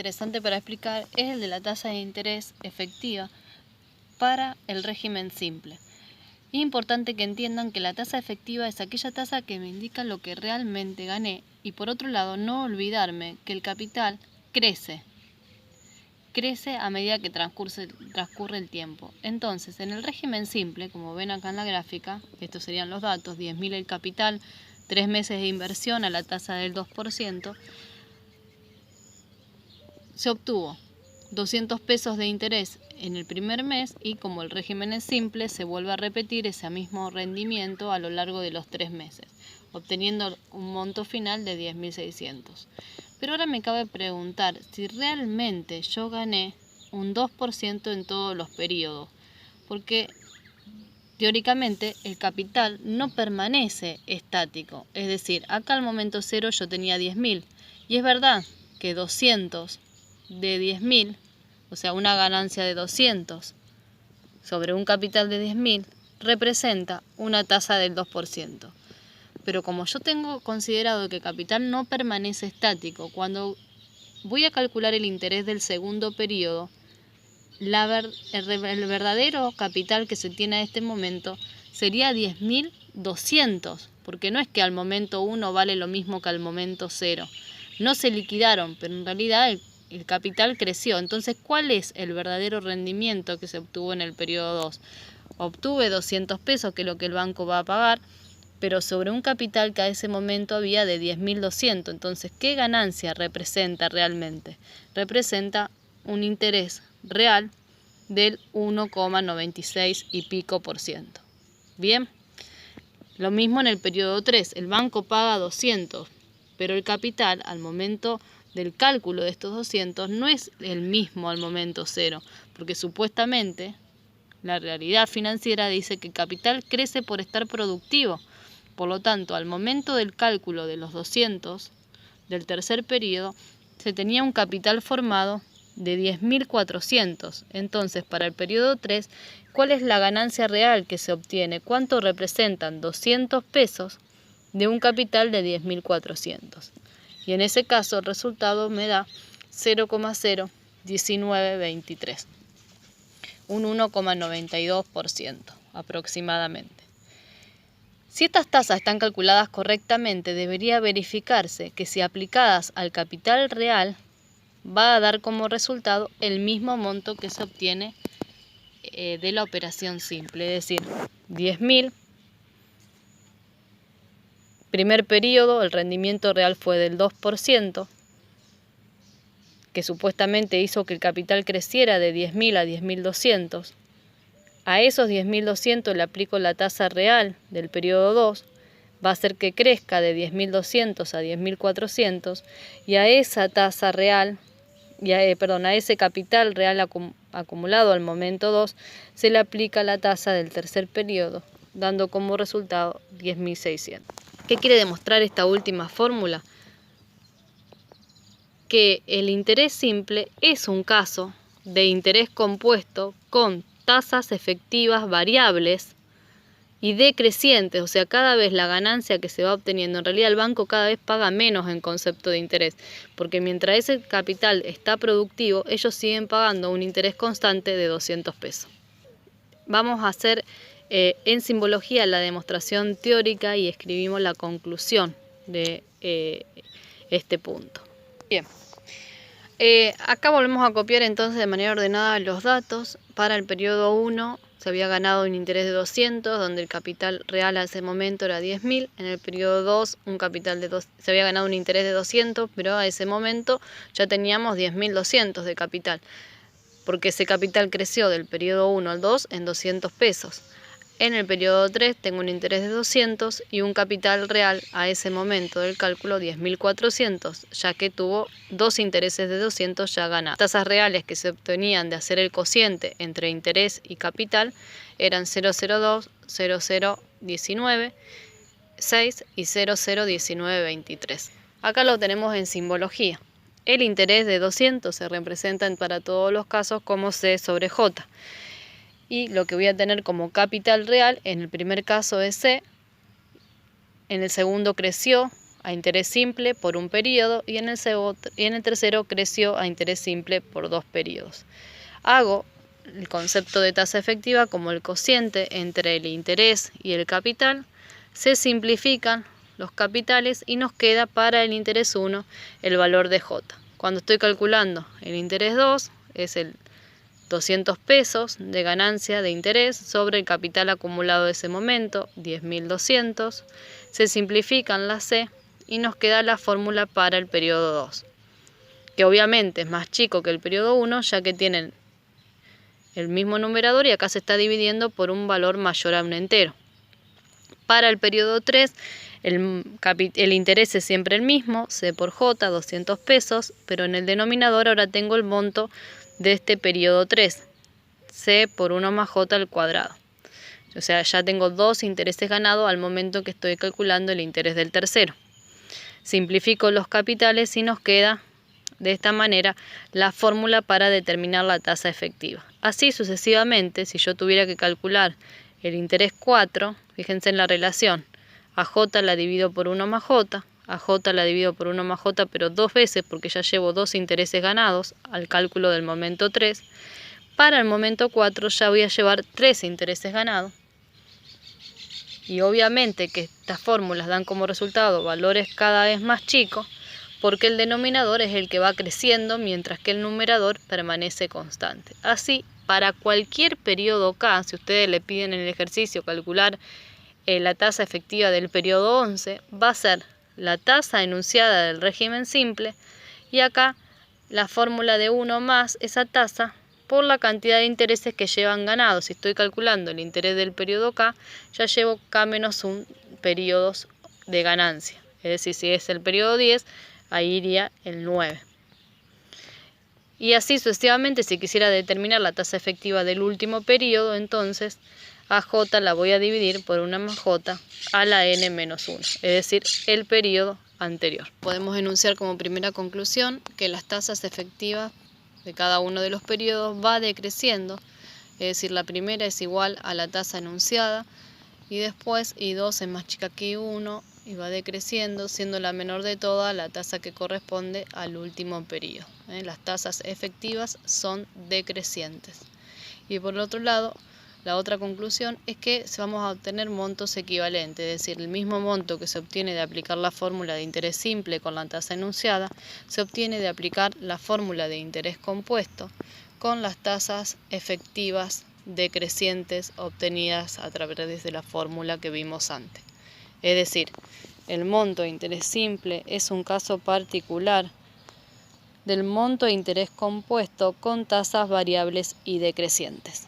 interesante para explicar es el de la tasa de interés efectiva para el régimen simple. Es importante que entiendan que la tasa efectiva es aquella tasa que me indica lo que realmente gané y por otro lado no olvidarme que el capital crece a medida que transcurre el tiempo. Entonces, en el régimen simple, como ven acá en la gráfica, estos serían los datos, 10.000 el capital, 3 meses de inversión a la tasa del 2%, se obtuvo 200 pesos de interés en el primer mes y como el régimen es simple, se vuelve a repetir ese mismo rendimiento a lo largo de los 3 meses, obteniendo un monto final de 10.600. Pero ahora me cabe preguntar si realmente yo gané un 2% en todos los periodos, porque teóricamente el capital no permanece estático, es decir, acá al momento cero yo tenía 10.000 y es verdad que 200 de 10.000, o sea una ganancia de 200 sobre un capital de 10.000 representa una tasa del 2%. Pero como yo tengo considerado que el capital no permanece estático, cuando voy a calcular el interés del segundo periodo, el verdadero capital que se tiene a este momento sería 10.200, porque no es que al momento 1 vale lo mismo que al momento 0. No se liquidaron, pero en realidad el capital creció. Entonces, ¿cuál es el verdadero rendimiento que se obtuvo en el periodo 2? Obtuve 200 pesos, que es lo que el banco va a pagar, pero sobre un capital que a ese momento había de 10.200. Entonces, ¿qué ganancia representa realmente? Representa un interés real del 1,96 y pico por ciento. Bien, lo mismo en el periodo 3. El banco paga 200, pero el capital al momento del cálculo de estos 200 no es el mismo al momento 0, porque supuestamente la realidad financiera dice que el capital crece por estar productivo. Por lo tanto, al momento del cálculo de los 200 del tercer periodo, se tenía un capital formado de 10.400. Entonces, para el periodo 3, ¿cuál es la ganancia real que se obtiene? ¿Cuánto representan 200 pesos de un capital de 10.400? Y en ese caso, el resultado me da 0,01923, un 1,92% aproximadamente. Si estas tasas están calculadas correctamente, debería verificarse que si aplicadas al capital real, va a dar como resultado el mismo monto que se obtiene de la operación simple, es decir, 10.000. Primer periodo, el rendimiento real fue del 2%, que supuestamente hizo que el capital creciera de 10.000 a 10.200. A esos 10.200 le aplico la tasa real del periodo 2, va a hacer que crezca de 10.200 a 10.400 y a esa tasa real, a ese capital real acumulado al momento 2 se le aplica la tasa del tercer periodo, dando como resultado 10.600. ¿Qué quiere demostrar esta última fórmula? Que el interés simple es un caso de interés compuesto con tasas efectivas variables y decrecientes, o sea, cada vez la ganancia que se va obteniendo, en realidad el banco cada vez paga menos en concepto de interés, porque mientras ese capital está productivo, ellos siguen pagando un interés constante de 200 pesos. Vamos a hacer en simbología la demostración teórica y escribimos la conclusión de este punto. Bien. Acá volvemos a copiar entonces de manera ordenada los datos. Para el periodo 1 se había ganado un interés de 200, donde el capital real a ese momento era 10.000. En el periodo 2 se había ganado un interés de 200, pero a ese momento ya teníamos 10.200 de capital, porque ese capital creció del periodo 1 al 2 en 200 pesos. En el periodo 3 tengo un interés de 200 y un capital real a ese momento del cálculo 10.400, ya que tuvo dos intereses de 200 ya ganados. Las tasas reales que se obtenían de hacer el cociente entre interés y capital eran 0,02, 0,019, 6 y 0,01923. Acá lo tenemos en simbología. El interés de 200 se representa para todos los casos como C sobre J. Y lo que voy a tener como capital real, en el primer caso es C, en el segundo creció a interés simple por un periodo y en el tercero creció a interés simple por 2 periodos. Hago el concepto de tasa efectiva como el cociente entre el interés y el capital, se simplifican los capitales y nos queda para el interés 1 el valor de J. Cuando estoy calculando el interés 2 es el 200 pesos de ganancia de interés sobre el capital acumulado de ese momento, 10.200. Se simplifican las C y nos queda la fórmula para el periodo 2, que obviamente es más chico que el periodo 1, ya que tienen el mismo numerador y acá se está dividiendo por un valor mayor a un entero. Para el periodo 3, el interés es siempre el mismo, C por J, 200 pesos, pero en el denominador ahora tengo el monto de este periodo 3, C por 1 más J al cuadrado. O sea, ya tengo 2 intereses ganados al momento que estoy calculando el interés del tercero. Simplifico los capitales y nos queda de esta manera la fórmula para determinar la tasa efectiva. Así sucesivamente, si yo tuviera que calcular el interés 4, fíjense en la relación, a J la divido por 1 más J, a J la divido por 1 más J, pero 2 veces porque ya llevo 2 intereses ganados al cálculo del momento 3. Para el momento 4 ya voy a llevar 3 intereses ganados. Y obviamente que estas fórmulas dan como resultado valores cada vez más chicos, porque el denominador es el que va creciendo mientras que el numerador permanece constante. Así, para cualquier periodo K, si ustedes le piden en el ejercicio calcular la tasa efectiva del periodo 11, va a ser la tasa enunciada del régimen simple y acá la fórmula de 1 más esa tasa por la cantidad de intereses que llevan ganados. Si estoy calculando el interés del periodo K, ya llevo K menos 1 periodos de ganancia. Es decir, si es el periodo 10, ahí iría el 9. Y así sucesivamente, si quisiera determinar la tasa efectiva del último periodo, entonces a J la voy a dividir por 1 más J a la N menos 1, es decir, el periodo anterior. Podemos enunciar como primera conclusión que las tasas efectivas de cada uno de los periodos va decreciendo, es decir, la primera es igual a la tasa enunciada y después I2 es más chica que I1 y va decreciendo, siendo la menor de todas la tasa que corresponde al último periodo. Las tasas efectivas son decrecientes. Y por el otro lado, la otra conclusión es que vamos a obtener montos equivalentes, es decir, el mismo monto que se obtiene de aplicar la fórmula de interés simple con la tasa enunciada, se obtiene de aplicar la fórmula de interés compuesto con las tasas efectivas decrecientes obtenidas a través de la fórmula que vimos antes. Es decir, el monto de interés simple es un caso particular del monto de interés compuesto con tasas variables y decrecientes.